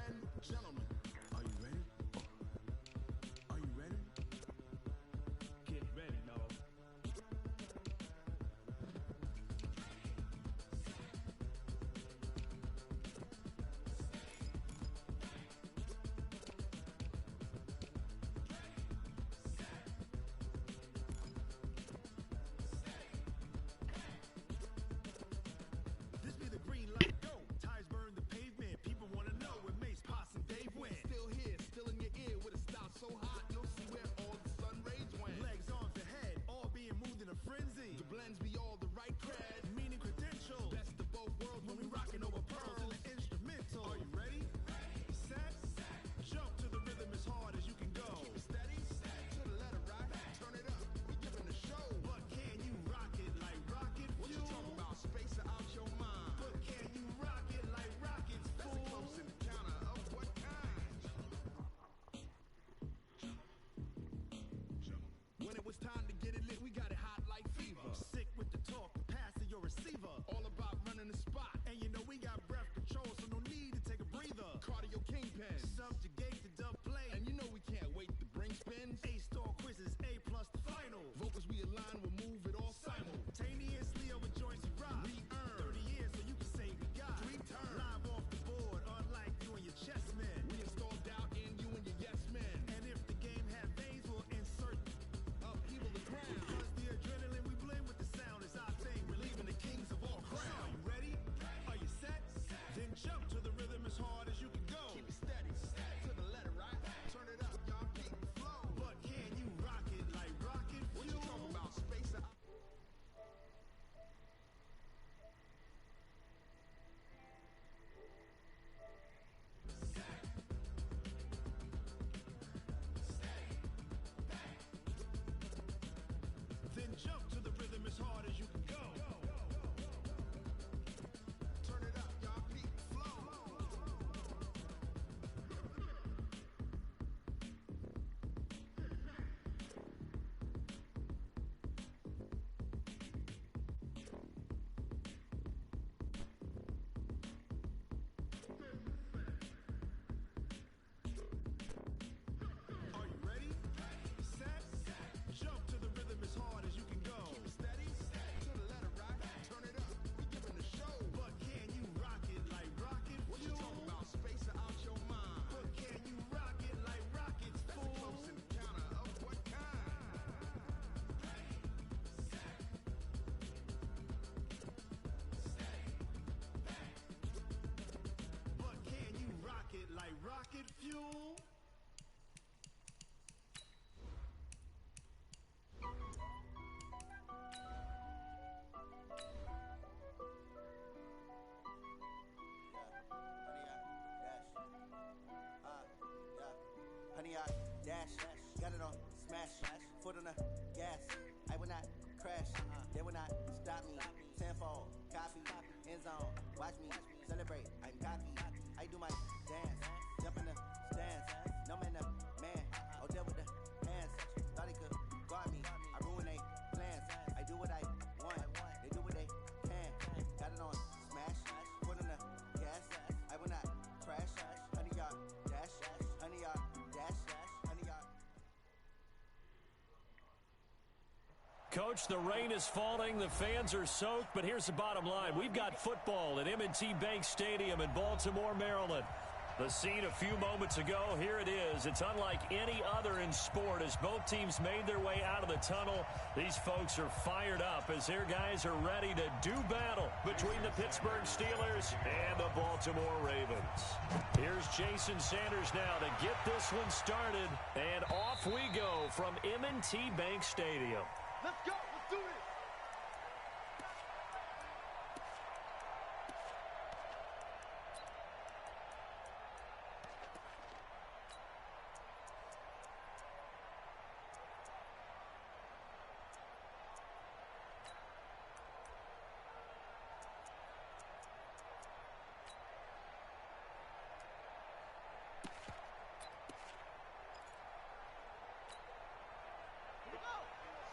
and gentlemen, are you ready? Are you ready? Get ready, y'all. This be the green light, go. Ties burn the pavement. People wanna know where Mace, Posse, and Dave went. Still here, still in your ear with a style so hot, you'll see where all the sun rays went. Legs, arms, and head, all being moved in a frenzy. The blends be all the right cred, meaning credentials. Best of both worlds when we rockin' over pearls and the instrumental. Are you ready? Set, jump to the rhythm as hard as you can go. Keep it steady, to the letter, right? Turn it up, we giving the show. But can you rock it like rocket fuel? What you talking about? Space out your mind. But can you rock it like rockets, fool? That's a close encounter of what kind? When it was time to get it lit, we got it hot like fever. Sick with the talk, the pass to your receiver. All about running the spot. And you know we got breath control, so no need to take a breather. Cardio kingpin, subjugate the dub play. And you know we can't wait to bring spins. A-star quizzes, A plus the final. Vocals we align, we'll move it all simultaneously over joints we rock. We earn 30 years, so you can say we got 3 turns. Live off the board, unlike you and your chess men. We install doubt in you and your yes men. And if the game had veins, we'll insert upheaval the ground. Cause the adrenaline we blend with the sound is our thing. We're leaving the kings of all crowns. Are you ready? Are you set? Then jump to the rhythm as hard as you can go. Keep it steady, to the letter, right? Turn it up, y'all, keep the flow. But can you rock it like rocket fuel? What you talking about? Space out. Then jump to the rhythm as hard as you can go. Turn it up, y'all, keep the flow. Are you ready? Set, jump to the rhythm as hard as you can go. Keep it steady, to the letter, right? Turn it up, we giving the show. But can you rock it like rocket fuel? What you talking about? Space out your mind. But can you rock it like rockets, fool? That's a close encounter of what kind? But can you rock it like rocket fuel? Honey, I dash, got it on smash, foot on the gas. I will not crash, they will not stop me. Tenfold, copy, end zone, watch me celebrate. I'm cocky, I do my dance, jump in the stands. No man, the man, I'll deal with the hands. Thought he could guard me, I ruin they plans. I do what I want, they do what they can. Got it on smash, foot on the gas. I will not crash, honey, y'all dash, honey, y'all dash, honey, y'all. Coach, the rain is falling, the fans are soaked, but here's the bottom line. We've got football at M&T Bank Stadium in Baltimore, Maryland. The scene a few moments ago, here it is. It's unlike any other in sport as both teams made their way out of the tunnel. These folks are fired up as their guys are ready to do battle between the Pittsburgh Steelers and the Baltimore Ravens. Here's Jason Sanders now to get this one started, and off we go from M&T Bank Stadium. Let's go. Let's do it. Here we go.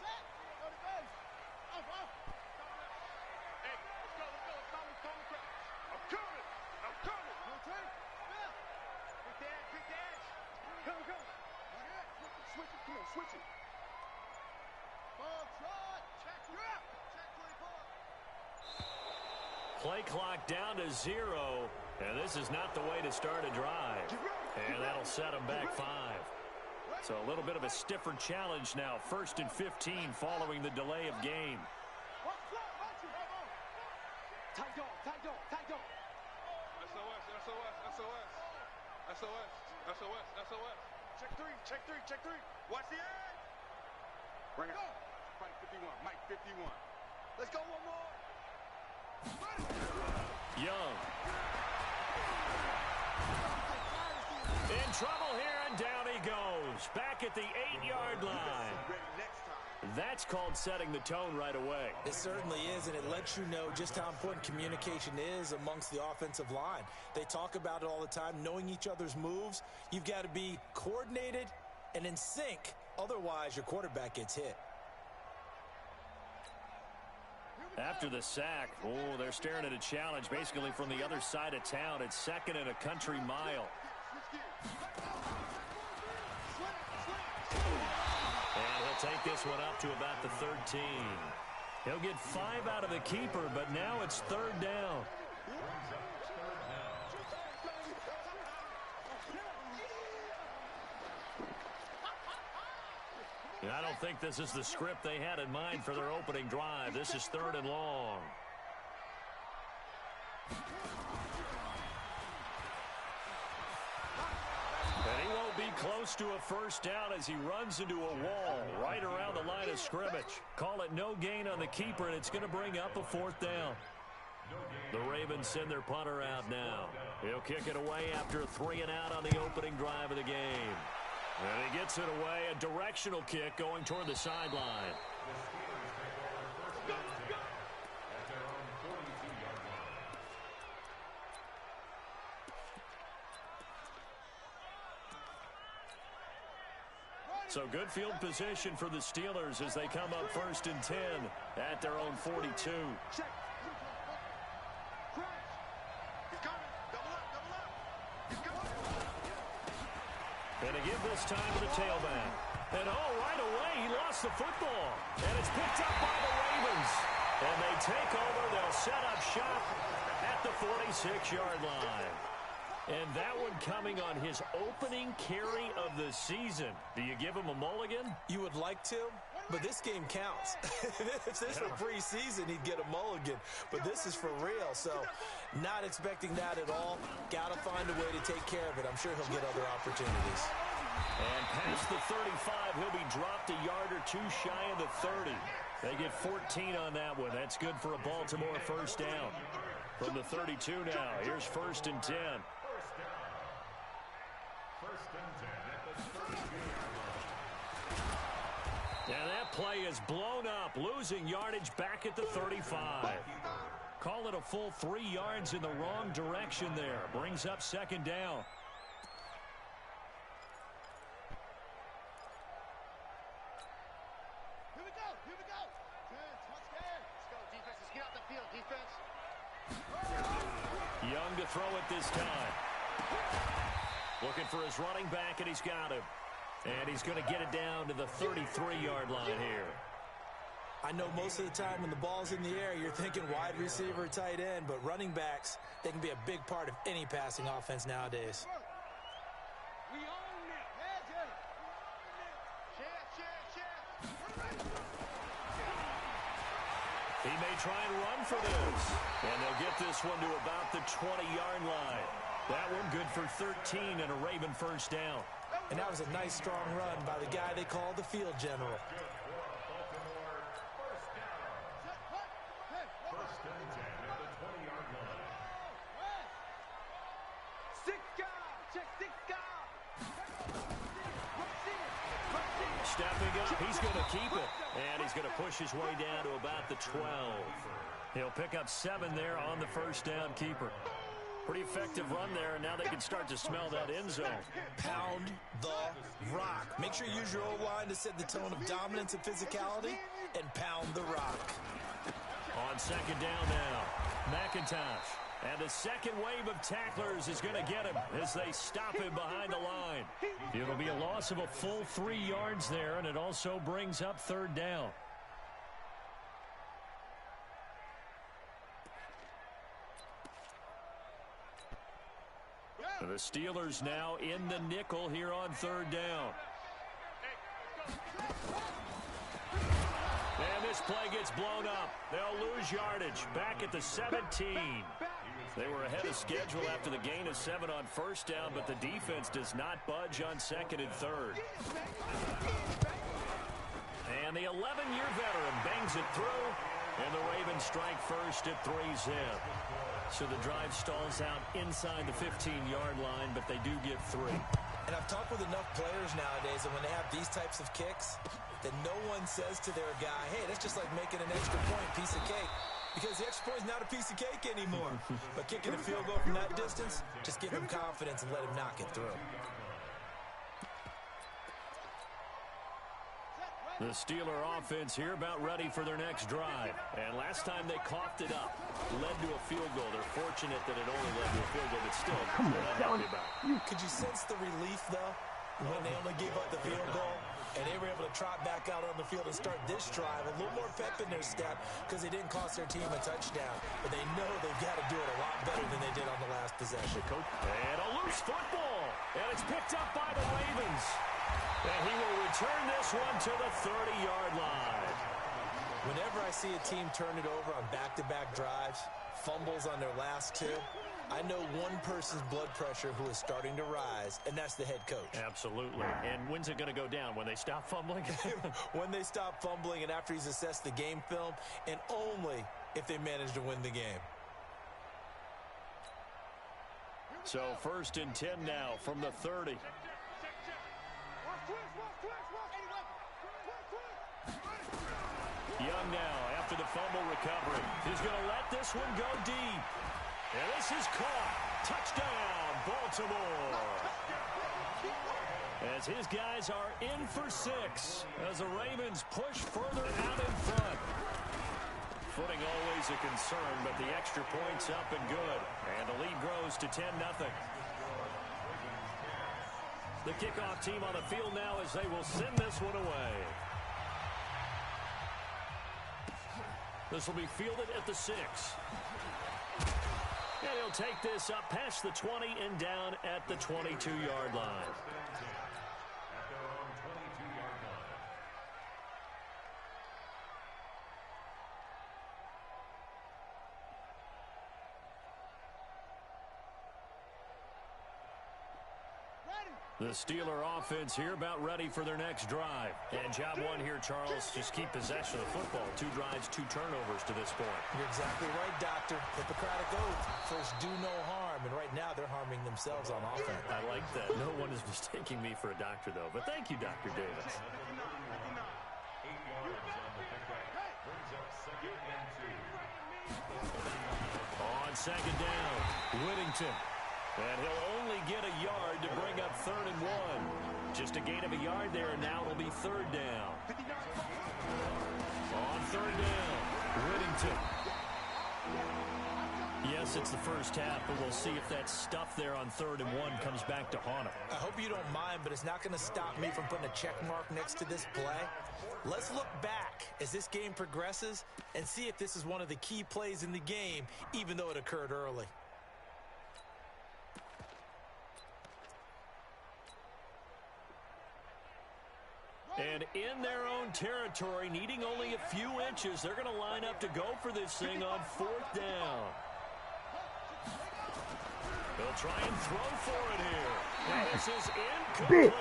Set. Go to go. Switch it. Ball trot. Check. You're up. Check 24. Play clock down to 0. And this is not the way to start a drive. And that'll set them back 5. So a little bit of a stiffer challenge now. 1st and 15 following the delay of game. Tight dog. SOS. Check three. Watch the edge. Bring it. Mike 51. Let's go one more. Young. In trouble here, and down he goes. Back at the 8-yard line. That's called setting the tone right away. It certainly is, and it lets you know just how important communication is amongst the offensive line. They talk about it all the time, knowing each other's moves. You've got to be coordinated and in sync. Otherwise, your quarterback gets hit. After the sack, they're staring at a challenge basically from the other side of town. It's 2nd and a country mile. And he'll take this one up to about the 13. He'll get 5 out of the keeper, but now it's 3rd down. And I don't think this is the script they had in mind for their opening drive. This is 3rd and long. And he won't be close to a first down as he runs into a wall right around the line of scrimmage. Call it no gain on the keeper, and it's going to bring up a 4th down. The Ravens send their punter out now. He'll kick it away after a 3-and-out on the opening drive of the game. And he gets it away, a directional kick going toward the sideline. So good field position for the Steelers as they come up 1st and 10 at their own 42. And to give this time to the tailback. And right away, he lost the football. And it's picked up by the Ravens. And they take over. They'll set up shop at the 46-yard line. And that one coming on his opening carry of the season. Do you give him a mulligan? You would like to, but this game counts. If this were preseason, he'd get a mulligan. But this is for real, so not expecting that at all. Got to find a way to take care of it. I'm sure he'll get other opportunities. And past the 35, he'll be dropped a yard or two shy of the 30. They get 14 on that one. That's good for a Baltimore first down. From the 32 now, here's 1st and 10. And that play is blown up, losing yardage back at the 35. Call it a full 3 yards in the wrong direction there. Brings up 2nd down. Here we go. Let's go, defense. Let's get out the field, defense. Young to throw it this time. Looking for his running back, and he's got him. And he's going to get it down to the 33-yard line here. I know most of the time when the ball's in the air, you're thinking wide receiver, tight end, but running backs, they can be a big part of any passing offense nowadays. We own it. He may try and run for this. And they'll get this one to about the 20-yard line. That one good for 13 and a Raven first down. And that was a nice, strong run by the guy they call the field general. Stepping up, he's going to keep it. And he's going to push his way down to about the 12. He'll pick up 7 there on the first down keeper. Pretty effective run there, and now they can start to smell that end zone. Pound the rock. Make sure you use your O-line to set the tone of dominance and physicality, and pound the rock. On 2nd down now, McIntosh. And the second wave of tacklers is going to get him as they stop him behind the line. It'll be a loss of a full 3 yards there, and it also brings up third down. The Steelers now in the nickel here on third down. And this play gets blown up. They'll lose yardage back at the 17. They were ahead of schedule after the gain of 7 on first down, but the defense does not budge on second and third. And the 11-year veteran bangs it through, and the Ravens strike first at 3-zip. So the drive stalls out inside the 15-yard line, but they do get 3. And I've talked with enough players nowadays that when they have these types of kicks, that no one says to their guy, hey, that's just like making an extra point, piece of cake. Because the extra point is not a piece of cake anymore. But kicking a field goal from that distance, just give him confidence and let him knock it through. The Steeler offense here about ready for their next drive. And last time they coughed it up, led to a field goal. They're fortunate that it only led to a field goal, but still, they're not happy about it. Could you sense the relief, though, when they only gave up the field goal? And they were able to trot back out on the field and start this drive. A little more pep in their step because they didn't cost their team a touchdown. But they know they've got to do it a lot better than they did on the last possession. And a loose football. And it's picked up by the Ravens. And he will return this one to the 30-yard line. Whenever I see a team turn it over on back-to-back drives, fumbles on their last 2, I know one person's blood pressure who is starting to rise, and that's the head coach. Absolutely. And when's it going to go down? When they stop fumbling? When they stop fumbling and after he's assessed the game film, and only if they manage to win the game. So 1st and 10 now from the 30. Young now after the fumble recovery. He's going to let this one go deep. And this is caught. Touchdown, Baltimore. As his guys are in for 6 as the Ravens push further out in front. Footing always a concern, but the extra point's up and good. And the lead grows to 10-0. The kickoff team on the field now as they will send this one away. This will be fielded at the 6. And he'll take this up past the 20 and down at the 22-yard line. The Steeler offense here about ready for their next drive. And job one here, Charles, just keep possession of the football. 2 drives, 2 turnovers to this point. You're exactly right, Doctor. Hippocratic oath. First, do no harm. And right now, they're harming themselves on offense. I like that. No one is mistaking me for a doctor, though. But thank you, Dr. Davis. On second down, Whittington. And he'll only get a yard to bring up 3rd and 1. Just a gain of a yard there, and now it'll be 3rd down. On 3rd down, Whittington. Yes, it's the first half, but we'll see if that stuff there on 3rd and 1 comes back to haunt him. I hope you don't mind, but it's not going to stop me from putting a check mark next to this play. Let's look back as this game progresses and see if this is one of the key plays in the game, even though it occurred early. And in their own territory, needing only a few inches, they're going to line up to go for this thing on 4th down. They'll try and throw for it here. And this is incomplete.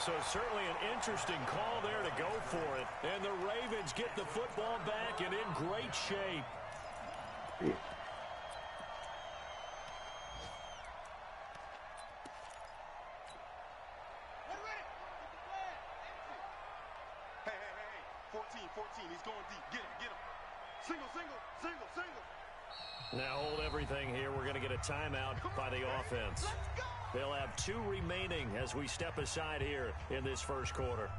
So certainly an interesting call there to go for it. And the Ravens get the football back and in great shape. He's going deep. Get him. Single. Now hold everything here. We're going to get a timeout by the offense. They'll have 2 remaining as we step aside here in this first quarter.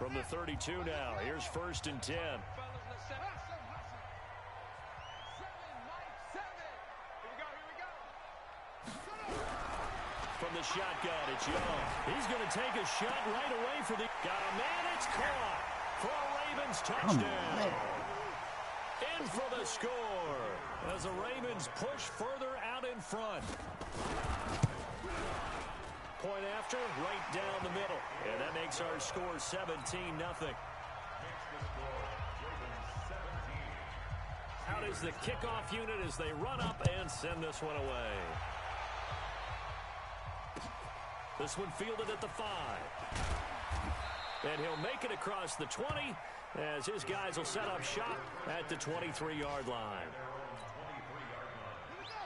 From the 32 now, here's 1st and 10. From the shotgun, it's Young. He's going to take a shot right away for the... Got a man, it's caught for a Ravens touchdown. In for the score as the Ravens push further out in front. Point after, right down the middle. And that makes our score 17-0. Out is the kickoff unit as they run up and send this one away. This one fielded at the 5. And he'll make it across the 20 as his guys will set up shop at the 23-yard line.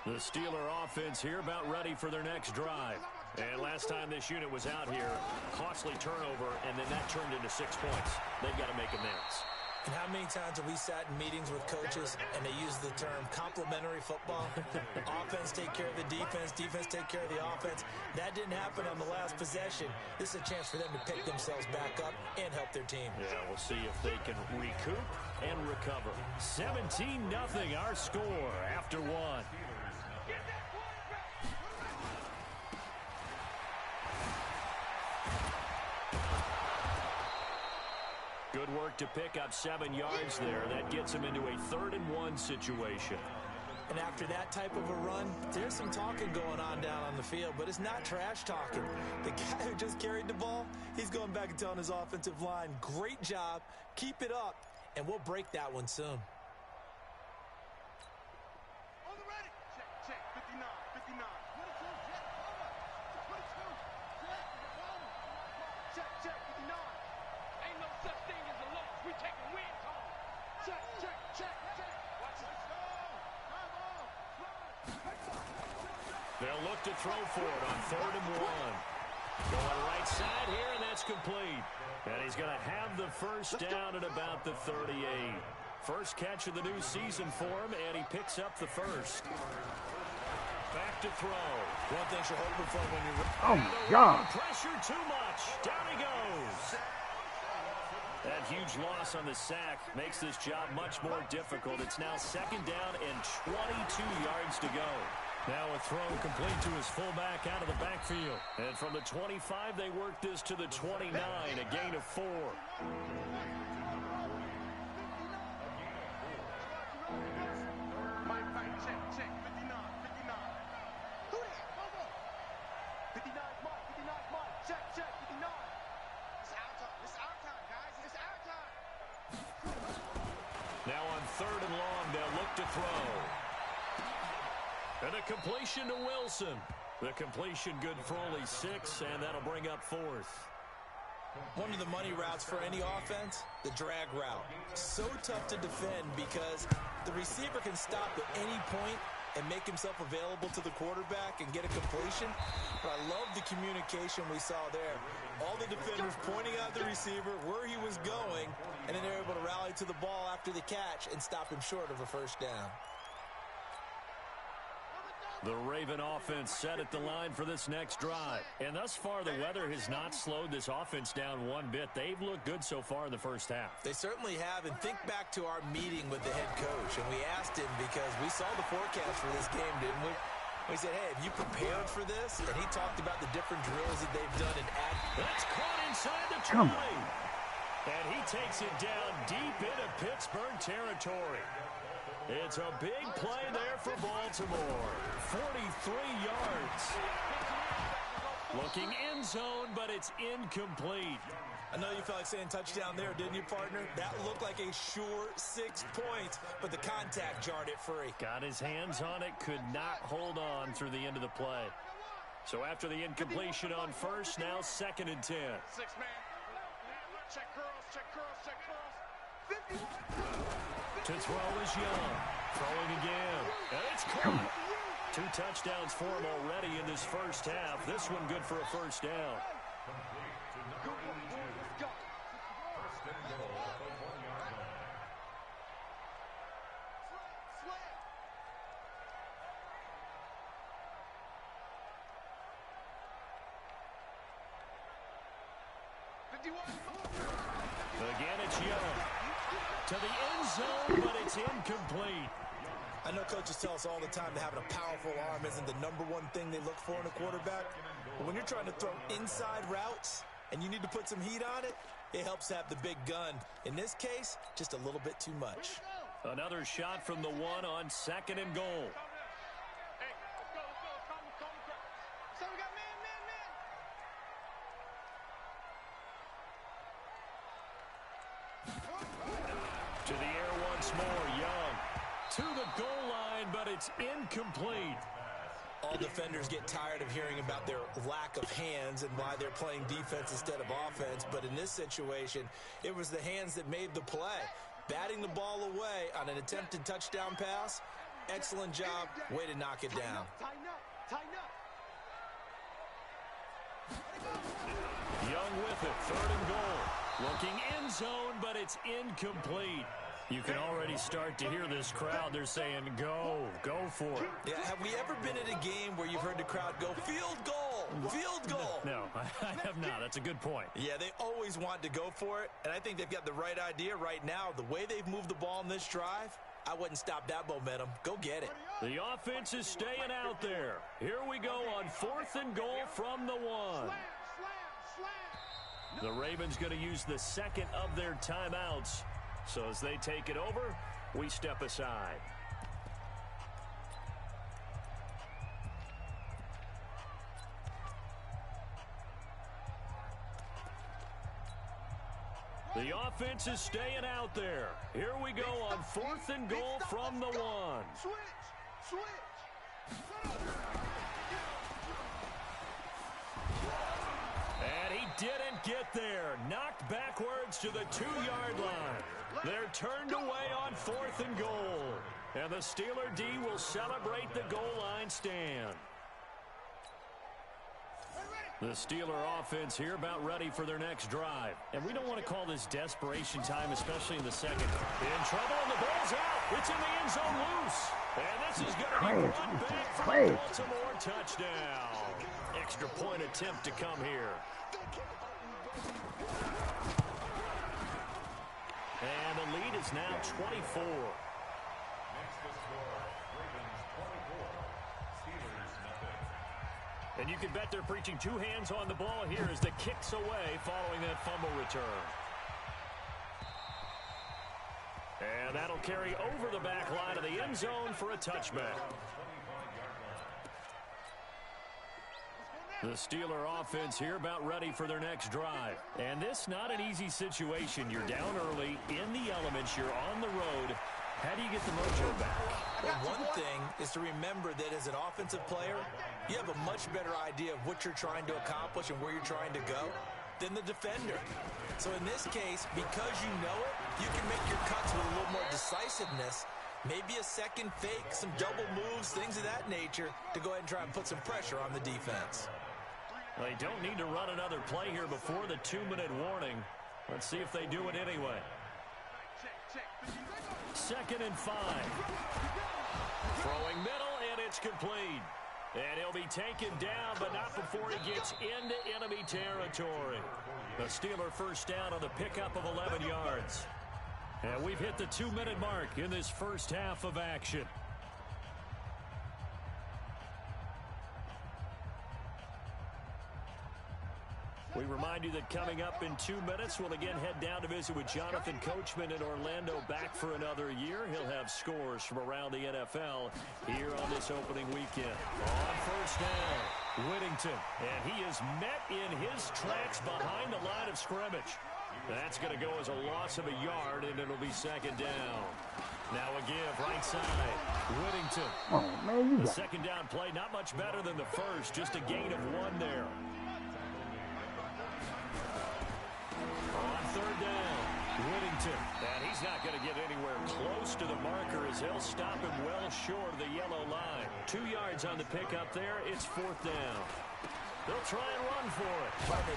The Steeler offense here about ready for their next drive. And last time this unit was out here, costly turnover, and then that turned into 6 points. They've got to make amends. And how many times have we sat in meetings with coaches and they use the term complementary football? Offense take care of the defense, defense take care of the offense. That didn't happen on the last possession. This is a chance for them to pick themselves back up and help their team. Yeah, we'll see if they can recoup and recover. 17-0 our score after 1. Good work to pick up 7 yards there. That gets him into a 3rd and 1 situation. And after that type of a run, there's some talking going on down on the field, but it's not trash talking. The guy who just carried the ball, he's going back and telling his offensive line, great job, keep it up, and we'll break that one soon. They'll look to throw for it on 3rd and 1. Going right side here, and that's complete. And he's going to have the first down at about the 38. First catch of the new season for him, and he picks up the first. Back to throw. One thing you're hoping for when you're... Oh, my God. Pressure too much. Down he goes. That huge loss on the sack makes this job much more difficult. It's now 2nd down and 22 yards to go. Now a throw complete to his fullback out of the backfield. And from the 25, they work this to the 29, a gain of 4. Now on 3rd and long, they'll look to throw. And a completion to Wilson. The completion good for only 6, and that'll bring up 4th. One of the money routes for any offense, the drag route. So tough to defend because the receiver can stop at any point and make himself available to the quarterback and get a completion. But I love the communication we saw there. All the defenders pointing out the receiver, where he was going, and then they're able to rally to the ball after the catch and stop him short of a first down. The Raven offense set at the line for this next drive. And thus far, the weather has not slowed this offense down one bit. They've looked good so far in the first half. They certainly have. And think back to our meeting with the head coach. And we asked him because we saw the forecast for this game, didn't we? We said, hey, have you prepared for this? And he talked about the different drills that they've done. That's caught inside the 20. And he takes it down deep into Pittsburgh territory. It's a big play there for Baltimore. 43 yards. Looking end zone, but it's incomplete. I know you felt like saying touchdown there, didn't you, partner? That looked like a sure 6 points, but the contact jarred it free. Got his hands on it, could not hold on through the end of the play. So after the incompletion on first, now 2nd and 10. 6-man. Check curls, check curls, check curls. 51. To throw is Young. Throwing again. And it's caught. 2 touchdowns for him already in this first half. This one good for a first down. It's Young. To the end zone, but it's incomplete. I know coaches tell us all the time that having a powerful arm isn't the #1 thing they look for in a quarterback. But when you're trying to throw inside routes and you need to put some heat on it, it helps have the big gun. In this case, just a little bit too much. Another shot from the one on 2nd and goal. To the air once more, Young. To the goal line, but it's incomplete. All defenders get tired of hearing about their lack of hands and why they're playing defense instead of offense. But in this situation, it was the hands that made the play. Batting the ball away on an attempted touchdown pass. Excellent job. Way to knock it down. Young with it. 3rd and goal. Looking end zone, but it's incomplete. You can already start to hear this crowd. They're saying, go for it. Yeah, have we ever been at a game where you've heard the crowd go, field goal, field goal? No, I have not. That's a good point. Yeah, they always want to go for it, and I think they've got the right idea right now. The way they've moved the ball in this drive, I wouldn't stop that momentum. Go get it. The offense is staying out there. Here we go on 4th and goal from the 1. The Ravens going to use the 2nd of their timeouts. So as they take it over, we step aside. The offense is staying out there. Here we go on 4th and goal from the 1. Switch. And he didn't get there. Knocked backwards to the 2-yard line. They're turned away on 4th and goal. And the Steeler D will celebrate the goal line stand. The Steeler offense here about ready for their next drive. And we don't want to call this desperation time, especially in the 2nd. In trouble, and the ball's out. It's in the end zone loose. And this is going to be brought back for a Baltimore touchdown. Extra point attempt to come here. And the lead is now 24. And you can bet they're preaching 2 hands on the ball here as the kick's away following that fumble return. And that'll carry over the back line of the end zone for a touchback. The Steeler offense here about ready for their next drive. And this not an easy situation. You're down early, in the elements, you're on the road. How do you get the mojo back? Well, one thing is to remember that as an offensive player, you have a much better idea of what you're trying to accomplish and where you're trying to go than the defender. So in this case, because you know it, you can make your cuts with a little more decisiveness. Maybe a second fake, some double moves, things of that nature to go ahead and try and put some pressure on the defense. They don't need to run another play here before the 2-minute warning. Let's see if they do it anyway. 2nd and 5. Throwing middle, and it's complete. And he'll be taken down, but not before he gets into enemy territory. The Steeler first down on the pickup of 11 yards. And we've hit the 2-minute mark in this first half of action. We remind you that coming up in 2 minutes, we'll again head down to visit with Jonathan Coachman in Orlando, back for another year. He'll have scores from around the NFL here on this opening weekend. On first down, Whittington, and he is met in his tracks behind the line of scrimmage. That's going to go as a loss of a yard, and it'll be 2nd down. Now a give, right side, Whittington. Oh, man, the 2nd down play, not much better than the first, just a gain of 1 there. On 3rd down, Whittington. And he's not going to get anywhere close to the marker as he'll stop him well short of the yellow line. 2 yards on the pickup there. It's 4th down. They'll try and run for it.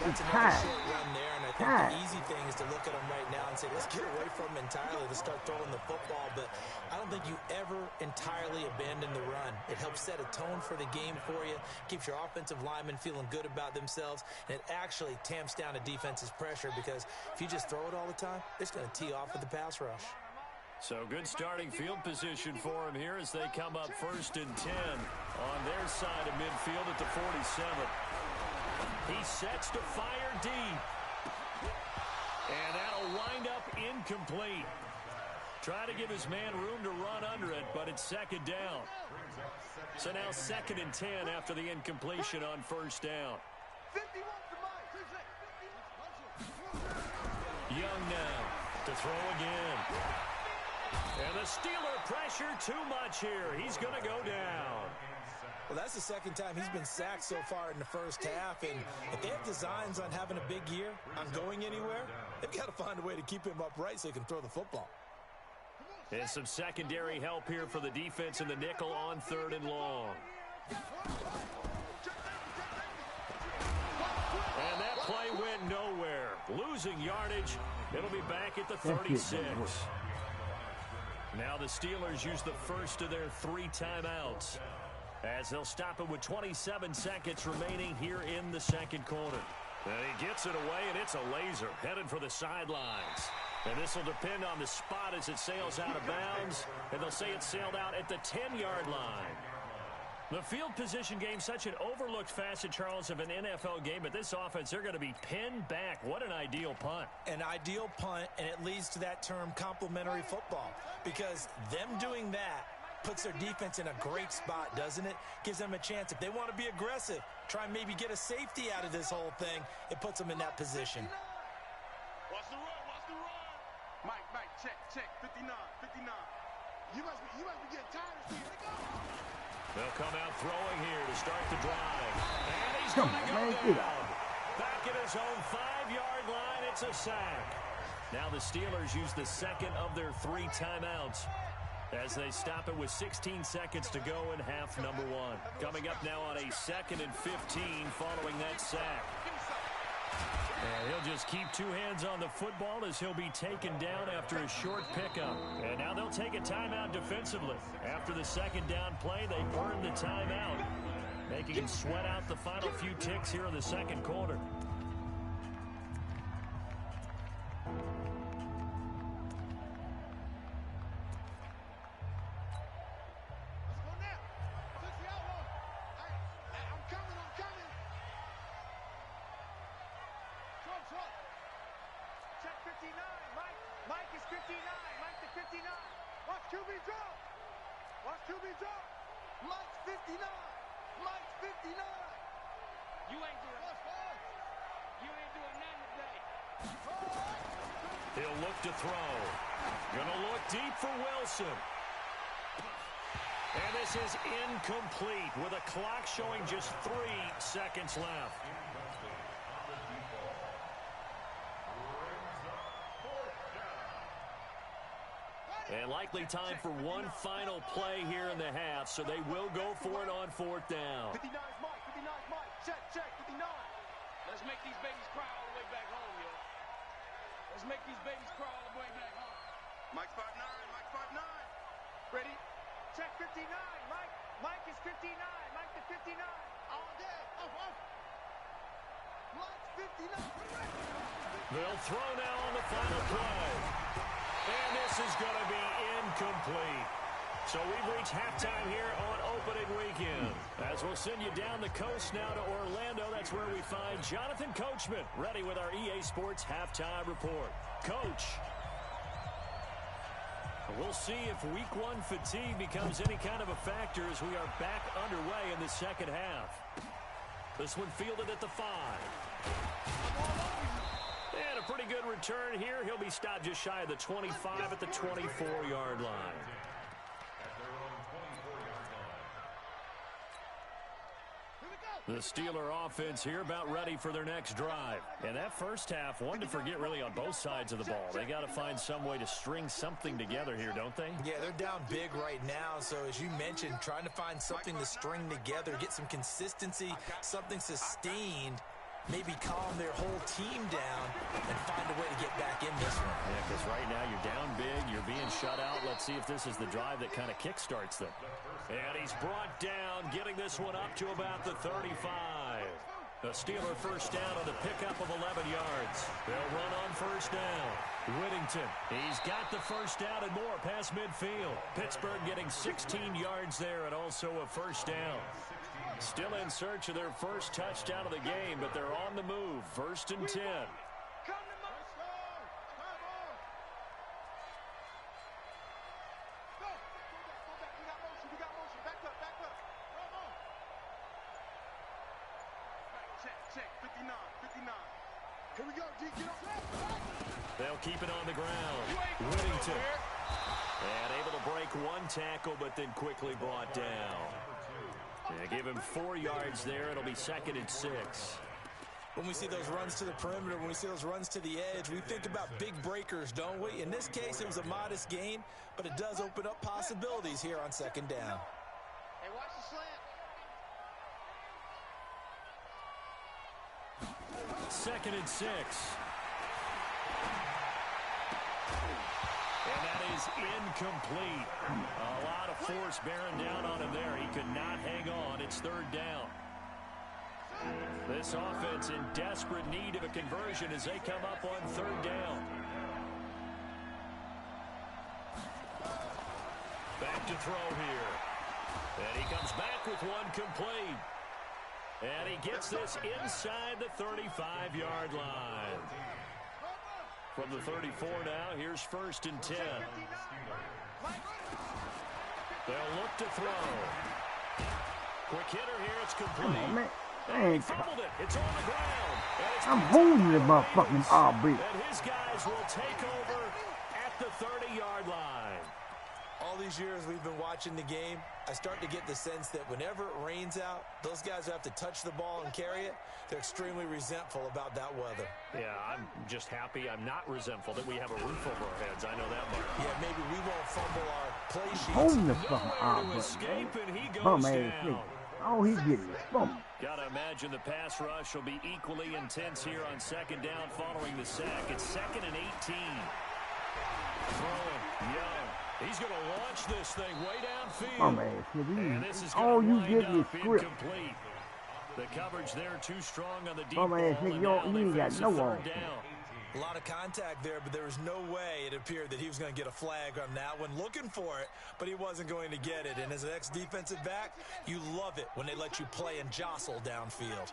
That's another short run there, and I think the easy thing is to look at them right now and say, let's get away from them entirely to start throwing the football. But I don't think you ever entirely abandon the run. It helps set a tone for the game for you, keeps your offensive linemen feeling good about themselves, and it actually tamps down a defense's pressure because if you just throw it all the time, it's going to tee off with the pass rush. So good starting field position for him here as they come up 1st and 10 on their side of midfield at the 47. He sets to fire deep. And that'll wind up incomplete. Try to give his man room to run under it, but it's 2nd down. So now 2nd and 10 after the incompletion on 1st down. Young now to throw again. And the Steeler pressure too much here. He's going to go down. Well, that's the 2nd time he's been sacked so far in the first half. And if they have designs on having a big year, on going anywhere, they've got to find a way to keep him upright so he can throw the football. And some secondary help here for the defense in the nickel on 3rd and long. And that play went nowhere. Losing yardage. It'll be back at the 36. Now the Steelers use the first of their 3 timeouts as they'll stop it with 27 seconds remaining here in the 2nd quarter. And he gets it away, and it's a laser headed for the sidelines. And this will depend on the spot as it sails out of bounds. And they'll say it sailed out at the 10-yard line. The field position game, such an overlooked facet, Charles, of an NFL game. But this offense, they're going to be pinned back. What an ideal punt. An ideal punt, and it leads to that term complementary football. Because them doing that puts their defense in a great spot, doesn't it? Gives them a chance. If they want to be aggressive, try and maybe get a safety out of this whole thing, it puts them in that position. Watch the run, watch the run. Mike, check, 59. You must be getting tired of seeing it. They'll come out throwing here to start the drive. And he's going to go down. Back at his own 5-yard line, it's a sack. Now the Steelers use the 2nd of their 3 timeouts as they stop it with 16 seconds to go in half number 1. Coming up now on a 2nd and 15 following that sack. And he'll just keep 2 hands on the football as he'll be taken down after a short pickup. And now they'll take a timeout defensively. After the 2nd down play, they burn the timeout, making him sweat out the final few ticks here in the 2nd quarter. He'll look to throw. Gonna look deep for Wilson. And this is incomplete with a clock showing just 3 seconds left. And likely time for one final play here in the half, so they will go for it on 4th down. 59's Mike. Check, 59. Let's make these babies cry all the way back home, yo. Let's make these babies cry all the way back home. Mike's 5'9", Mike's 5'9". Ready? Check 59, Mike is 59, Mike the 59. All day, off. Mike's 59. They'll throw now on the final play. And this is going to be incomplete. So we've reached halftime here on opening weekend. As we'll send you down the coast now to Orlando, that's where we find Jonathan Coachman, ready with our EA Sports halftime report. Coach, we'll see if week 1 fatigue becomes any kind of a factor as we are back underway in the 2nd half. This one fielded at the 5. And a pretty good return here. He'll be stopped just shy of the 25 at the 24-yard line. The Steeler offense here about ready for their next drive. And that first half, one to forget really on both sides of the ball. They got to find some way to string something together here, don't they? Yeah, they're down big right now. So as you mentioned, trying to find something to string together, get some consistency, something sustained, maybe calm their whole team down and find a way to get back in this one. Yeah, because right now you're down big, you're being shut out. Let's see if this is the drive that kind of kickstarts them. And he's brought down, getting this one up to about the 35. The Steeler first down on the pickup of 11 yards. They'll run on first down. Whittington, he's got the first down and more past midfield. Pittsburgh getting 16 yards there and also a first down. Still in search of their first touchdown of the game, but they're on the move. First and 10. Here we go, D. Get up. They'll keep it on the ground. Whittington. And able to break one tackle, but then quickly brought down. They give him 4 yards there. It'll be second and 6. When we see those runs to the perimeter, when we see those runs to the edge, we think about big breakers, don't we? In this case, it was a modest gain, but it does open up possibilities here on second down. Hey, watch the slant. Second and 6. And that is incomplete. A lot of force bearing down on him there. He could not hang on. It's third down. This offense in desperate need of a conversion as they come up on third down. Back to throw here. And he comes back with one complete. And he gets this inside the 35-yard line. From the 34 now, here's first and 10. They'll look to throw. Quick hitter here, it's complete. Come on, man. And he fumbled it. It's on the ground. I'm holding the motherfucking RB. And his guys will take over at the 30-yard line. All these years we've been watching the game, I start to get the sense that whenever it rains out, those guys who have to touch the ball and carry it, they're extremely resentful about that weather. Yeah, I'm just happy I'm not resentful that we have a roof over our heads. I know that much. Yeah, maybe we won't fumble our play sheets. Holding the fucking Nowhere to RB. escape, and he goes Bum ass down. nigga. All he's getting is fumble. Gotta imagine the pass rush will be equally intense here on second down following the sack. It's second and 18. Throwing, Young. He's going to launch this thing way downfield. Bum ass And nigga. this is All going you to get wind is up script. incomplete. The coverage there too strong on the deep Bum ball, ass and nigga, now you they ain't got face a no third offense. down. A lot of contact there, but there was no way it appeared that he was going to get a flag on that one. Looking for it, but he wasn't going to get it. And as an ex-defensive back, you love it when they let you play and jostle downfield.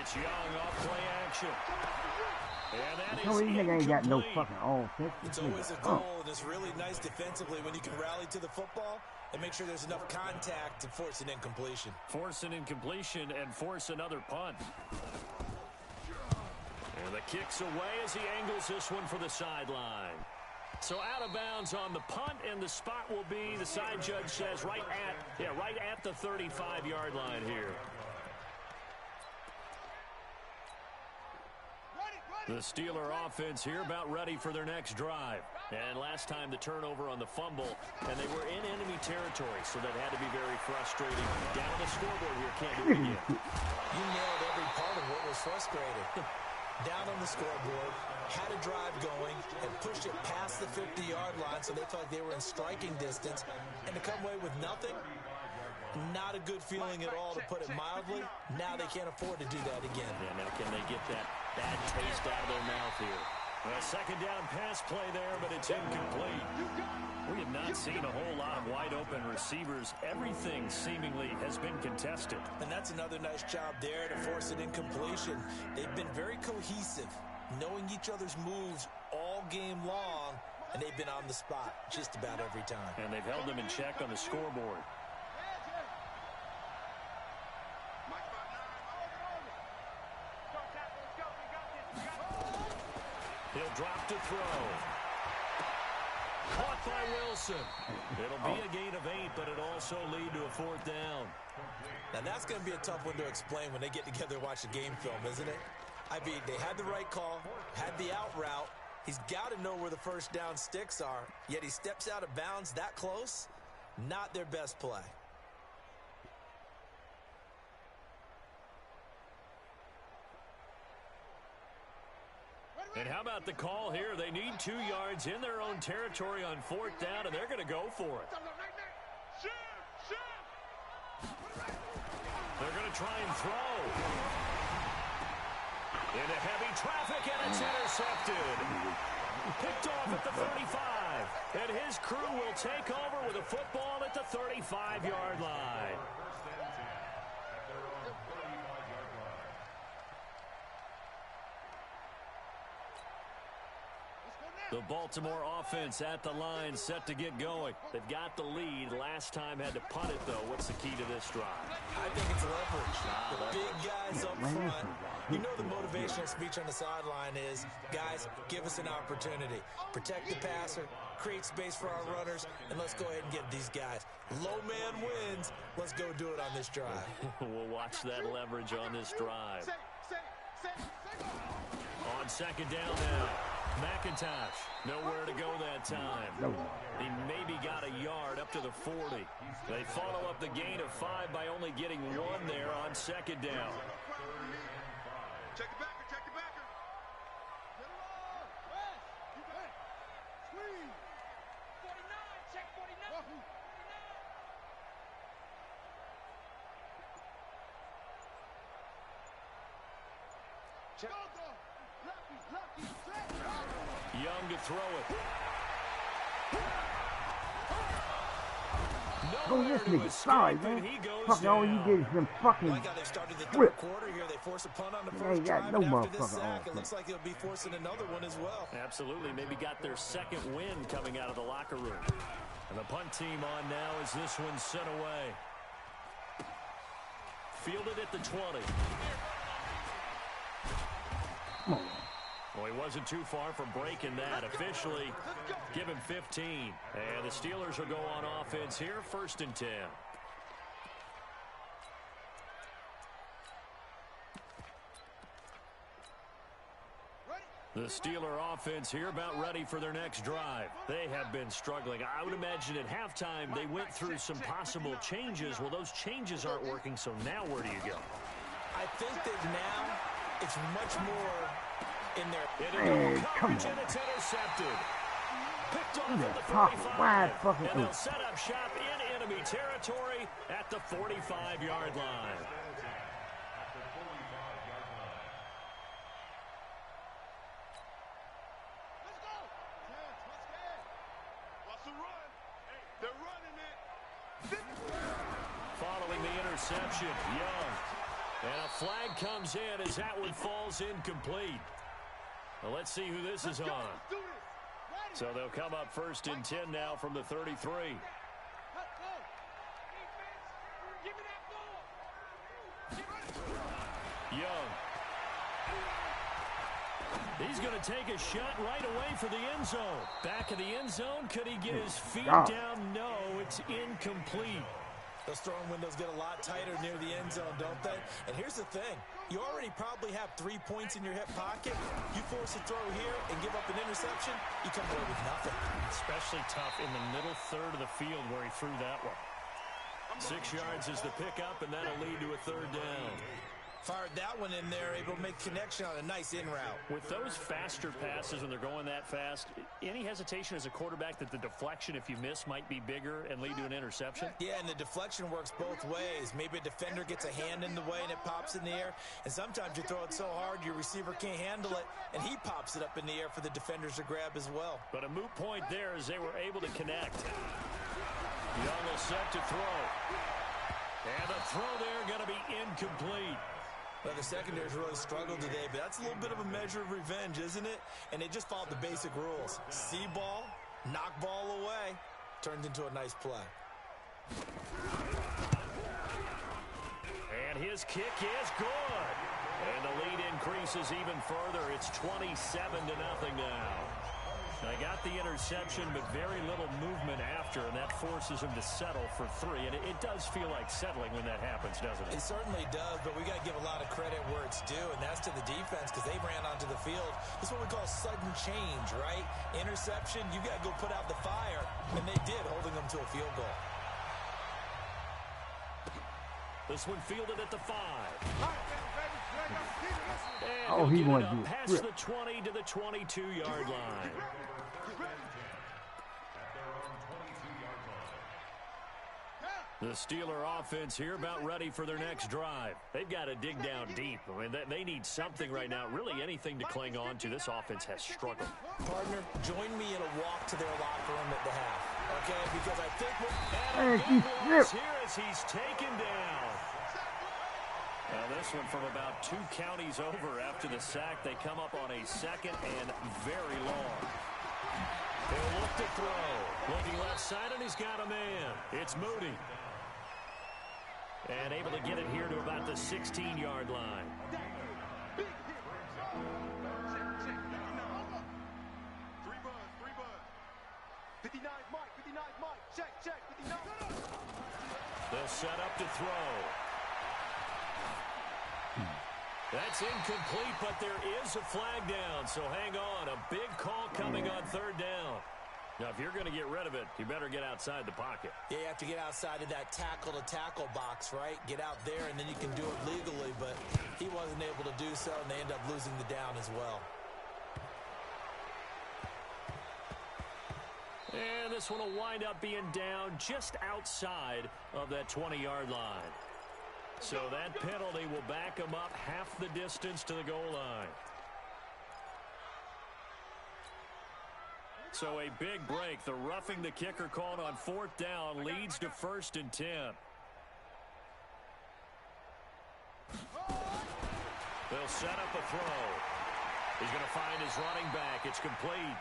It's Young off play action. And that No, is these niggas ain't got no incomplete. fucking offense. It's always a goal, and it's really nice defensively when you can rally to the football and make sure there's enough contact to force an incompletion. Force an incompletion and force another punt. And the kick's away as he angles this one for the sideline. So out of bounds on the punt, and the spot will be, the side judge says, right at the 35-yard line here. The Steeler offense here about ready for their next drive. And last time the turnover on the fumble, and they were in enemy territory, so that had to be very frustrating. Down on the scoreboard here, can't do it again. You nailed every part of what was frustrating. Down on the scoreboard, had a drive going, and pushed it past the 50-yard line so they felt like they were in striking distance. And to come away with nothing, not a good feeling at all, to put it mildly. Now they can't afford to do that again. Yeah, now can they get that bad taste out of their mouth here? A second down pass play there, but it's incomplete. We have not seen a whole lot of wide-open receivers. Everything seemingly has been contested. And that's another nice job there to force an incompletion. They've been very cohesive, knowing each other's moves all game long, and they've been on the spot just about every time. And they've held them in check on the scoreboard. He'll drop to throw. Caught by Wilson. It'll be a gain of 8, but it'll also lead to a 4th down. Now, that's going to be a tough one to explain when they get together and watch the game film, isn't it? I mean, they had the right call, had the out route. He's got to know where the first down sticks are, yet he steps out of bounds that close. Not their best play. And how about the call here? They need 2 yards in their own territory on 4th down, and they're going to go for it. They're going to try and throw. Into heavy traffic, and it's intercepted. Picked off at the 35. And his crew will take over with a football at the 35-yard line. The Baltimore offense at the line, set to get going. They've got the lead. Last time had to punt it, though. What's the key to this drive? I think it's leverage. The big guys up front. You know the motivational speech on the sideline is, guys, give us an opportunity. Protect the passer, create space for our runners, and let's go ahead and get these guys. Low man wins. Let's go do it on this drive. We'll watch that leverage on this drive. On 2nd down now. McIntosh, nowhere to go that time. He maybe got a yard up to the 40. They follow up the gain of 5 by only getting 1 there on 2nd down. Check the backer, check the backer. Get it on. West. Squeeze. 49, check 49. Check. Young to throw it. Oh, this nigga, sorry, man. Fucking all you did is them fucking Like how they started the 3rd quarter here. They force a punt on the first drive, no and after this motherfucker sack, it looks like they'll be forcing another one as well. Absolutely. Maybe got their 2nd win coming out of the locker room. And the punt team on now as this one's sent away. Fielded at the 20. Well, he wasn't too far from breaking that. Officially, give him 15. And the Steelers will go on offense here, 1st and 10. The Steeler offense here about ready for their next drive. They have been struggling. I would imagine at halftime they went through some possible changes. Well, those changes aren't working, so now where do you go? I think that now it's much more in their... Coverage, and it's intercepted. Picked off at the 45. And they'll set up shop in enemy territory at the 45-yard line. Following the interception, Young. And a flag comes in as that one falls incomplete. Well, let's see who this is on. So they'll come up 1st and 10 now from the 33. Young. He's going to take a shot right away for the end zone. Back of the end zone. Could he get his feet down? No, it's incomplete. Those throwing windows get a lot tighter near the end zone, don't they? And here's the thing. You already probably have 3 points in your hip pocket. You force a throw here and give up an interception, you come away with nothing. Especially tough in the middle third of the field where he threw that one. 6 yards is the pickup, and that'll lead to a 3rd down. Fired that one in there, able to make connection on a nice in route. With those faster passes when they're going that fast, any hesitation as a quarterback that the deflection, if you miss, might be bigger and lead to an interception? Yeah, and the deflection works both ways. Maybe a defender gets a hand in the way and it pops in the air. And sometimes you throw it so hard your receiver can't handle it, and he pops it up in the air for the defenders to grab as well. But a moot point there as they were able to connect. Young will set to throw. And the throw there going to be incomplete. Well, the secondary's really struggled today, but that's a little bit of a measure of revenge, isn't it? And they just followed the basic rules. See ball, knock ball away, turned into a nice play. And his kick is good. And the lead increases even further. It's 27-0 now. I got the interception, but very little movement after, and that forces him to settle for 3. And it does feel like settling when that happens, doesn't it? It certainly does, but we got to give a lot of credit where it's due, and that's to the defense because they ran onto the field. This is what we call sudden change, right? Interception, you got to go put out the fire, and they did, holding them to a field goal. This one fielded at the 5. Oh, he wanted to do past it. the 20 to the 22-yard line. The Steeler offense here about ready for their next drive. They've got to dig down deep. I mean, they need something right now, really anything to cling on to. This offense has struggled. Partner, join me in a walk to their locker room at the half, okay? Because I think Man, he slipped. here as he's taken down. Now this one from about 2 counties over after the sack. They come up on a 2nd and very long. He'll look to throw. Looking left side, and he's got a man. It's Moody. And able to get it here to about the 16-yard line. They'll set up to throw. That's incomplete, but there is a flag down, so hang on. A big call coming on 3rd down. Now, if you're going to get rid of it, you better get outside the pocket. yeah, you have to get outside of that tackle-to-tackle box, right? Get out there, and then you can do it legally, but he wasn't able to do so, and they end up losing the down as well. And this one will wind up being down just outside of that 20-yard line. So that penalty will back him up half the distance to the goal line. So a big break. The roughing the kicker called on 4th down leads to 1st and 10. They'll set up a throw. He's going to find his running back. It's complete.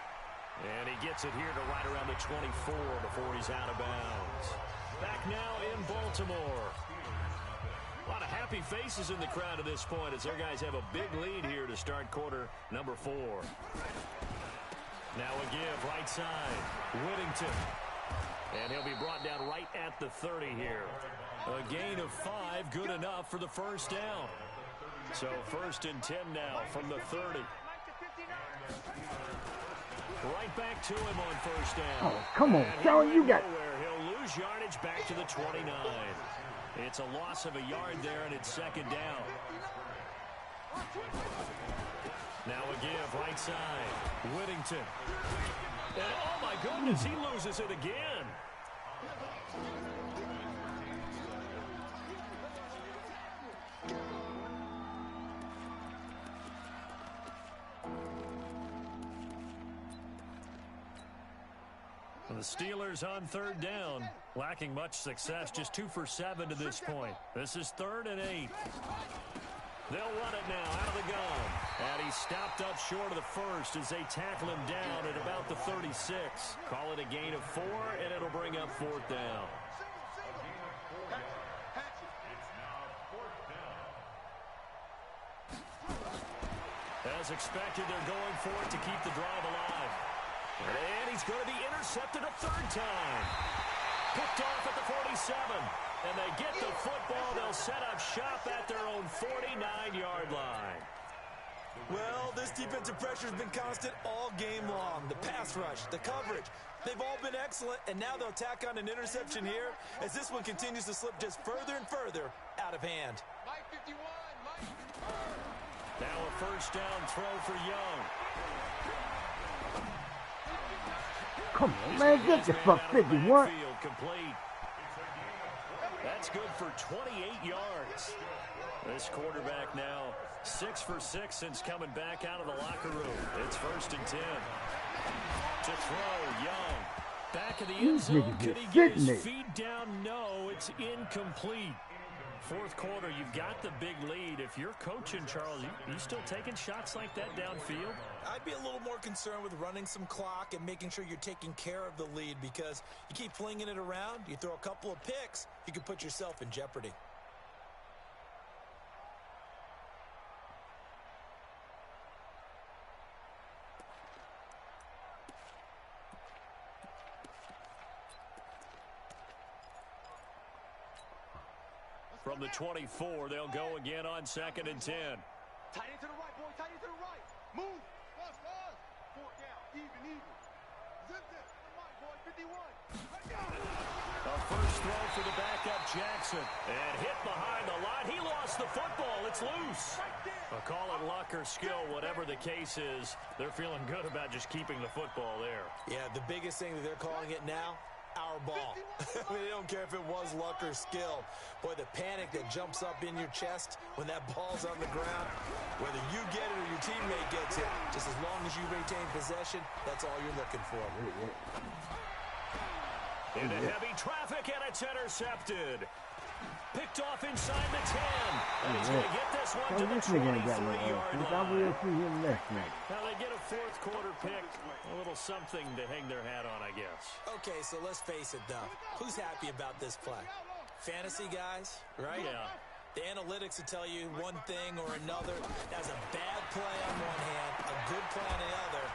And he gets it here to right around the 24 before he's out of bounds. Back now in Baltimore. A lot of happy faces in the crowd at this point as their guys have a big lead here to start quarter number 4. Now a give right side. Whittington. And he'll be brought down right at the 30 here. A gain of 5, good enough for the 1st down. So 1st and 10 now from the 30. Right back to him on 1st down. Oh, come on, Kelly, you got... He'll lose yardage back to the 29. It's a loss of a yard there, and it's 2nd down. Now a give right side. Whittington. And oh my goodness, he loses it again. The Steelers on 3rd down, lacking much success, just 2 for 7 to this point. This is 3rd and 8. They'll run it now out of the gun. And he's stopped up short of the 1st as they tackle him down at about the 36. Call it a gain of 4, and it'll bring up 4th down. As expected, they're going for it to keep the drive alive. And he's going to be intercepted a 3rd time. Picked off at the 47. And they get the football. They'll set up shop at their own 49-yard line. Well, this defensive pressure has been constant all game long. The pass rush, the coverage, they've all been excellent, and now they'll tack on an interception here as this one continues to slip just further and further out of hand. Now a 1st down throw for Young. Come on, man, get the fuck 51. Complete. That's good for 28 yards. This quarterback now 6 for 6 since coming back out of the locker room. It's 1st and 10. To throw, Young. Back of the end zone. Could he get his feet down? No, it's incomplete. 4th quarter, you've got the big lead. If you're coaching, Charles, you still taking shots like that downfield? I'd be a little more concerned with running some clock and making sure you're taking care of the lead because you keep flinging it around, you throw a couple of picks, you can put yourself in jeopardy. From the 24, they'll go again on 2nd and 10. Tight end to the right, boy. Tight end to the right. Move. Rush. Fourth down. Even. Zip it. Right, boy. 51. A first throw for the backup Jackson. And hit behind the line. He lost the football. It's loose. Call it luck or skill, whatever the case is. They're feeling good about just keeping the football there. Yeah, the biggest thing that they're calling it now, our ball. I mean, they don't care if it was luck or skill. Boy, the panic that jumps up in your chest when that ball's on the ground, whether you get it or your teammate gets it, just as long as you retain possession, that's all you're looking for. Into heavy traffic, and it's intercepted. Picked off inside the 10. And he's going to get this one to the 23-yard line. Now they get a fourth quarter pick. A little something to hang their hat on, I guess. Okay, so let's face it, though. Who's happy about this play? Fantasy guys, right? Yeah. The analytics will tell you one thing or another. That's a bad play on one hand, a good play on the other.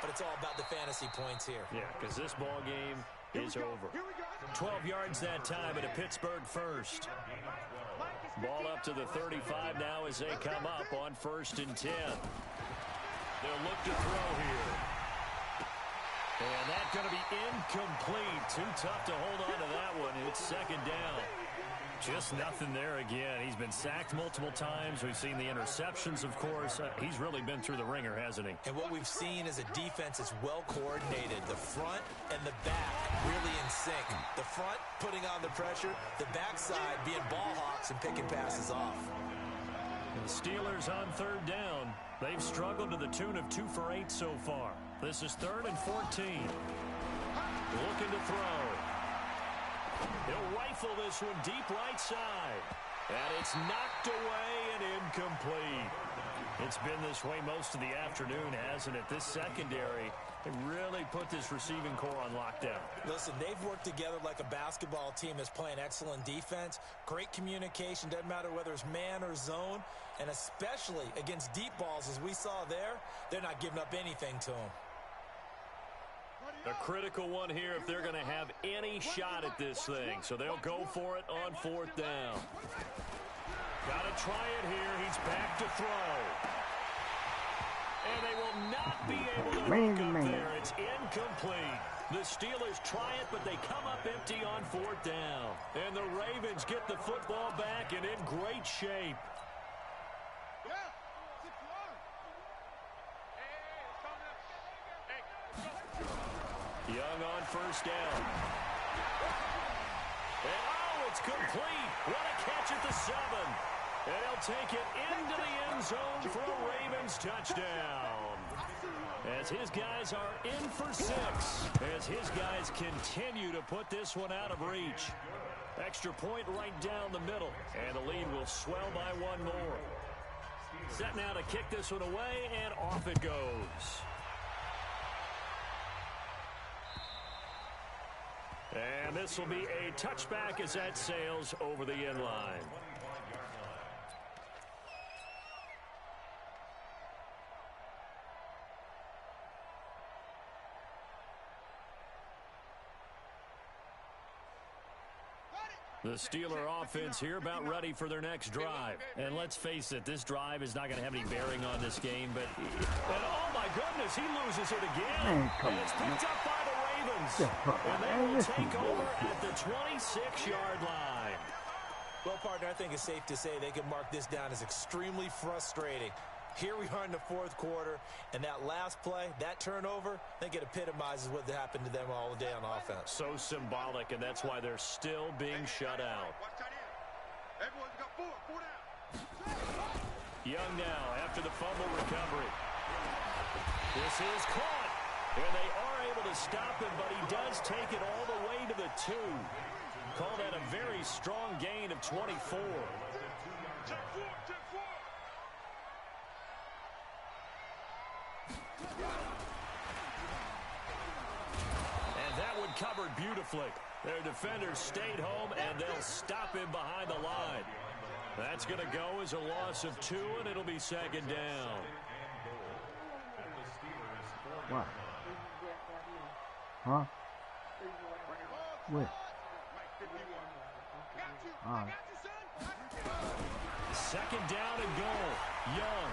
But it's all about the fantasy points here. Yeah, because this ball game is over. 12 yards that time at a Pittsburgh first. Ball up to the 35 now as they come up on 1st and 10. They'll look to throw here. And that's going to be incomplete. Too tough to hold on to that one. It's 2nd down. Just nothing there again. He's been sacked multiple times. We've seen the interceptions, of course. He's really been through the ringer, hasn't he? And what we've seen is a defense that's well coordinated. The front and the back really in sync. The front putting on the pressure. The backside being ball hawks and picking passes off. And the Steelers on 3rd down. They've struggled to the tune of 2 for 8 so far. This is 3rd and 14. Looking to throw. He'll rifle this one deep right side. And it's knocked away and incomplete. It's been this way most of the afternoon, hasn't it? This secondary, they really put this receiving core on lockdown. Listen, they've worked together like a basketball team that's playing excellent defense. Great communication. Doesn't matter whether it's man or zone. And especially against deep balls, as we saw there, they're not giving up anything to them. A critical one here if they're going to have any shot at this thing. So they'll go for it on 4th down. Got to try it here. He's back to throw. And they will not be able to hook up there. It's incomplete. The Steelers try it, but they come up empty on 4th down. And the Ravens get the football back and in great shape. Young on 1st down. And it's complete. What a catch at the 7. And he'll take it into the end zone for a Ravens touchdown. As his guys are in for 6. As his guys continue to put this one out of reach. Extra point right down the middle. And the lead will swell by 1 more. Set now to kick this one away, and off it goes. And this will be a touchback as that sails over the end line. The Steeler offense here about ready for their next drive. And let's face it, this drive is not going to have any bearing on this game. But oh, my goodness, he loses it again. And it's picked up by the Ravens. And they will take over at the 26-yard line. Well, partner, I think it's safe to say they can mark this down as extremely frustrating. Here we are in the 4th quarter, and that last play, that turnover, I think it epitomizes what happened to them all day on offense. So symbolic, and that's why they're still being shut out. Young now after the fumble recovery. This is caught, and they are able to stop him, but he does take it all the way to the 2. Call that a very strong gain of 24. And that one covered beautifully. Their defenders stayed home, and they'll stop him behind the line. That's going to go as a loss of 2, and it'll be 2nd down. What? Huh? Where? All right. Second down and goal. Young.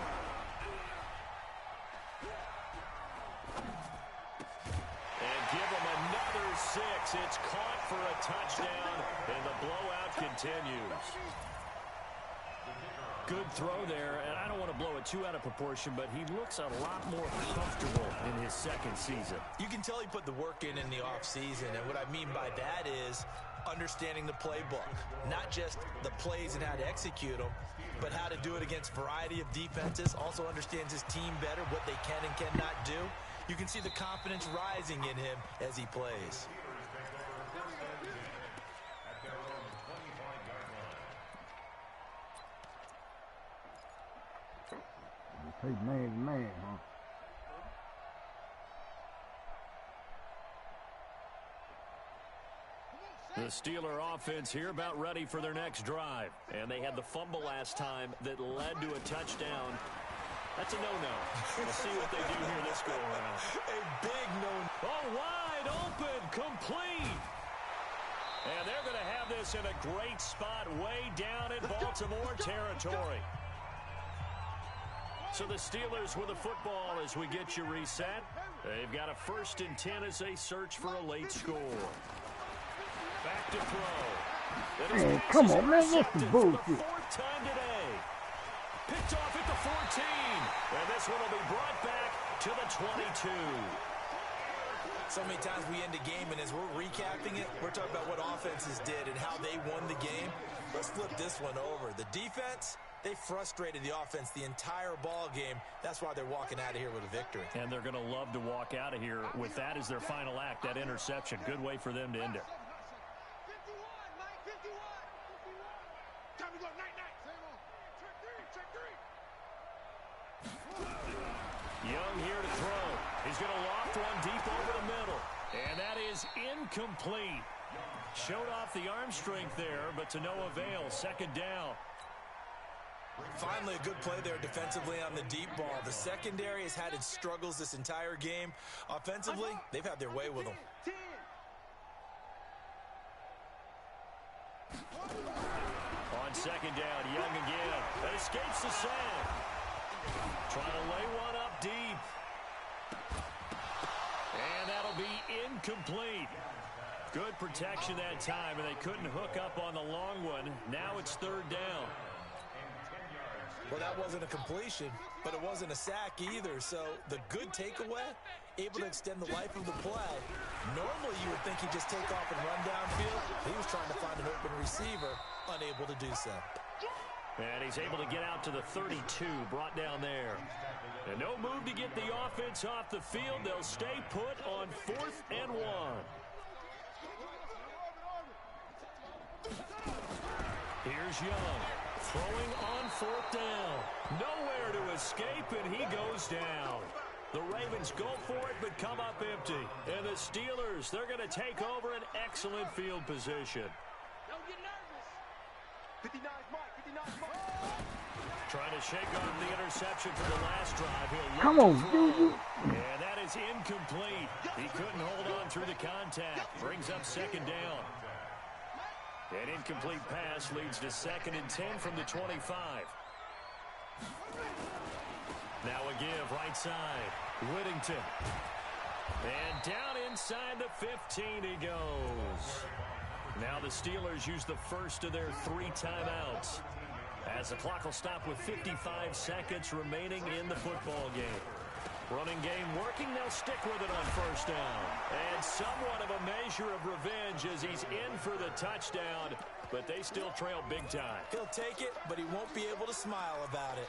And give him another 6. It's caught for a touchdown, and the blowout continues. Good throw there, and I don't want to blow it too out of proportion, but he looks a lot more comfortable in his second season. You can tell he put the work in the offseason, and what I mean by that is understanding the playbook. Not just the plays and how to execute them, but how to do it against a variety of defenses. Also understands his team better, what they can and cannot do. You can see the confidence rising in him as he plays. Take man to man, huh? The Steeler offense here about ready for their next drive. And they had the fumble last time that led to a touchdown. That's a no-no. We'll see what they do here this go-around. A big no-no. Oh, wide open, complete. And they're going to have this in a great spot way down in Baltimore territory. So the Steelers with the football as we get you reset. They've got a 1st and 10 as they search for a late score. Back to throw. Hey, come on, man, that's the bullshit. For the 4th time today. Picked off at the 14. And this one will be brought back to the 22. So many times we end a game, and as we're recapping it, we're talking about what offenses did and how they won the game. Let's flip this one over. The defense, they frustrated the offense the entire ball game. That's why they're walking out of here with a victory. And they're going to love to walk out of here with that as their final act, that interception. Good way for them to end it. Young here to throw. He's going to loft one deep over the middle. And that is incomplete. Showed off the arm strength there, but to no avail. 2nd down. Finally, a good play there defensively on the deep ball. The secondary has had its struggles this entire game. Offensively, they've had their way with them. On 2nd down, Young again. That escapes the sack. Trying to lay one up deep. And that'll be incomplete. Good protection that time, and they couldn't hook up on the long one. Now it's 3rd down. Well, that wasn't a completion, but it wasn't a sack either. So the good takeaway, able to extend the life of the play. Normally you would think he'd just take off and run downfield. He was trying to find an open receiver, unable to do so. And he's able to get out to the 32, brought down there. And no move to get the offense off the field. They'll stay put on 4th and 1. Here's Young. Throwing on 4th down. Nowhere to escape, and he goes down. The Ravens go for it, but come up empty. And the Steelers, they're going to take over an excellent field position. Don't get nervous. 59's Mike. 59's Mike. Trying to shake off the interception for the last drive. Come on, dude. And that is incomplete. He couldn't hold on through the contact. Brings up 2nd down. An incomplete pass leads to 2nd and 10 from the 25. Now a give right side. Whittington. And down inside the 15 he goes. Now the Steelers use the first of their 3 timeouts, as the clock will stop with 55 seconds remaining in the football game. Running game working, they'll stick with it on 1st down. And somewhat of a measure of revenge as he's in for the touchdown, but they still trail big time. He'll take it, but he won't be able to smile about it.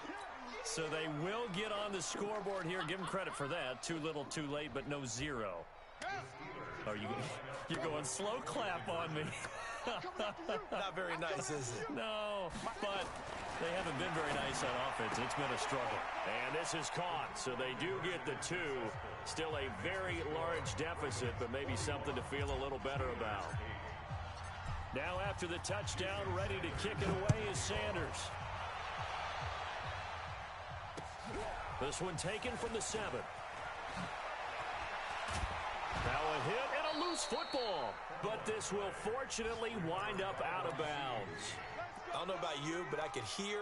So they will get on the scoreboard here. Give him credit for that. Too little, too late, but no 0. Are you're going slow clap on me. Not very nice, is it? No, but they haven't been very nice on offense. It's been a struggle. And this is caught, so they do get the 2. Still a very large deficit, but maybe something to feel a little better about. Now after the touchdown, ready to kick it away is Sanders. This one taken from the 7. Now a hit and a loose football. But this will fortunately wind up out of bounds. I don't know about you, but I could hear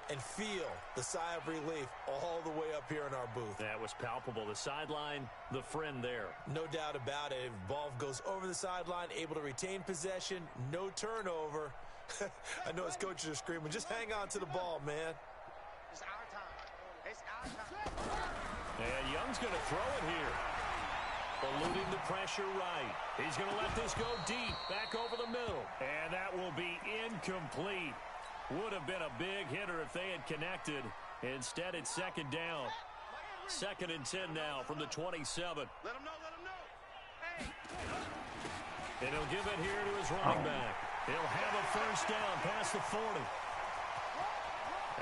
and feel the sigh of relief all the way up here in our booth. That was palpable. The sideline, the friend there. No doubt about it. If ball goes over the sideline, able to retain possession, no turnover. I know his coaches are screaming, just hang on to the ball, man. It's our time. It's our time. And Young's going to throw it here. Eluding the pressure right. He's going to let this go deep, back over the middle. And that will be incomplete. Would have been a big hitter if they had connected. Instead, it's second down. 2nd and 10 now from the 27. Let him know, let him know. Hey. And he'll give it here to his running back. He'll have a first down past the 40.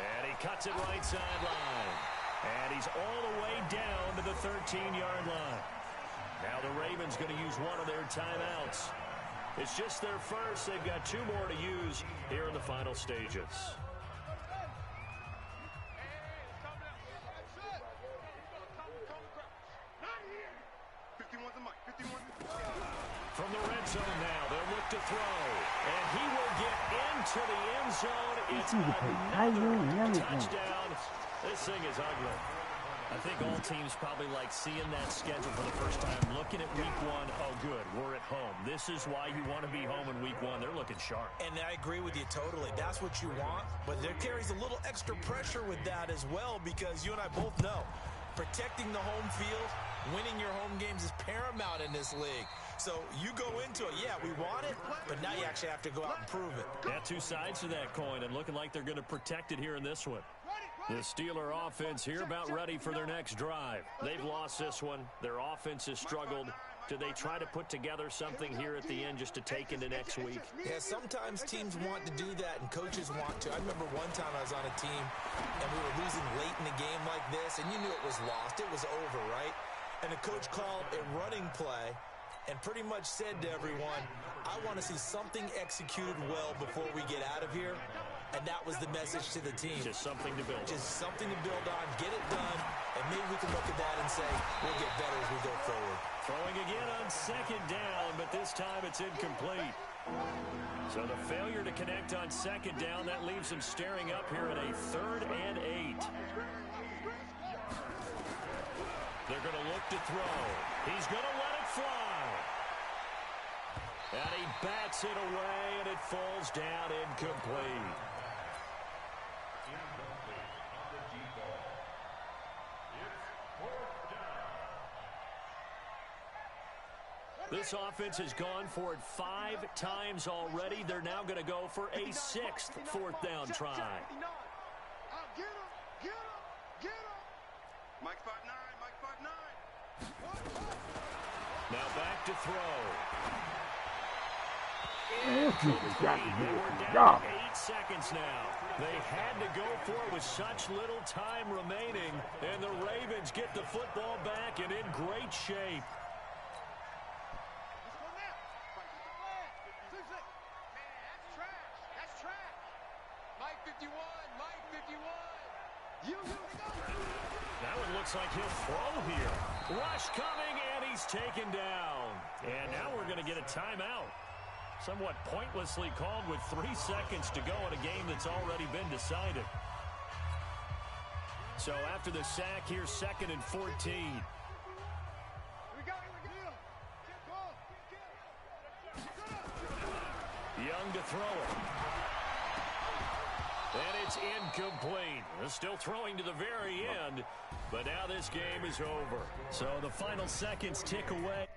And he cuts it right sideline. And he's all the way down to the 13-yard line. Now the Ravens going to use one of their timeouts. It's just their first. They've got 2 more to use here in the final stages. From the red zone now, they'll look to throw. And he will get into the end zone. It's another touchdown. This thing is ugly. I think all teams probably like seeing that schedule for the first time, looking at week 1. Oh, good, we're at home. This is why you want to be home in week 1. They're looking sharp. And I agree with you totally. That's what you want. But there carries a little extra pressure with that as well, because you and I both know protecting the home field, winning your home games is paramount in this league. So you go into it, yeah, we want it, but now you actually have to go out and prove it. Yeah, 2 sides to that coin, and looking like they're going to protect it here in this one. The Steeler offense here about ready for their next drive. They've lost this one. Their offense has struggled. Do they try to put together something here at the end just to take into next week? Yeah, sometimes teams want to do that and coaches want to. I remember one time I was on a team and we were losing late in a game like this, and you knew it was lost. It was over, right? And the coach called a running play and pretty much said to everyone, I want to see something executed well before we get out of here. And that was the message to the team. Just something to build. Just something to build on, get it done, and maybe we can look at that and say, we'll get better as we go forward. Throwing again on 2nd down, but this time it's incomplete. So the failure to connect on 2nd down, that leaves them staring up here at a 3rd and 8. They're going to look to throw. He's going to let it fly. And he bats it away, and it falls down incomplete. This offense has gone for it 5 times already. They're now going to go for a 6th 4th down try. Get him, get him, get him. Mike 5'9", Mike 5'9". Now back to throw. They were down 8 seconds now. They had to go for it with such little time remaining, and the Ravens get the football back and in great shape. That's trash. Mike 51, Mike 51. That one looks like he'll throw here. Rush coming, and he's taken down. And now we're going to get a timeout. Somewhat pointlessly called with 3 seconds to go in a game that's already been decided. So after the sack, here's 2nd and 14. Young to throw it. And it's incomplete. They're still throwing to the very end, but now this game is over. So the final seconds tick away.